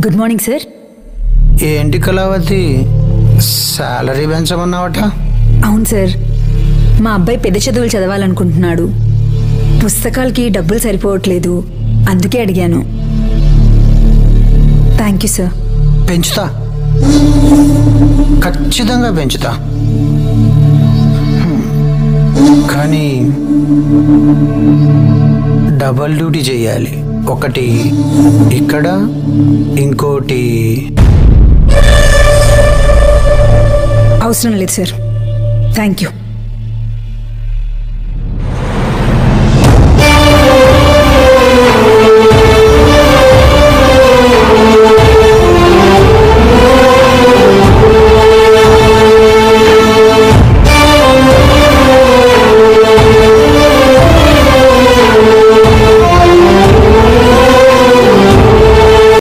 Good morning sir. ఏంటి Kalavathi, salary పెంచమన్నావట? అవును sir, మా అబ్బాయి పెద్ద చదువులు చదవాలనుకుంటున్నాడు. పుస్తకాలకి డబ్బులు సరిపోవట్లేదు, అందుకే అడిగాను. Thank you sir. పెంచుతా, ఖచ్చితంగా పెంచుతా. కానీ డబల్ డ్యూటీ చేయాలి. ఒకటి ఇక్కడ, ఇంకోటి. అవసరం లేదు సార్, థ్యాంక్ యూ.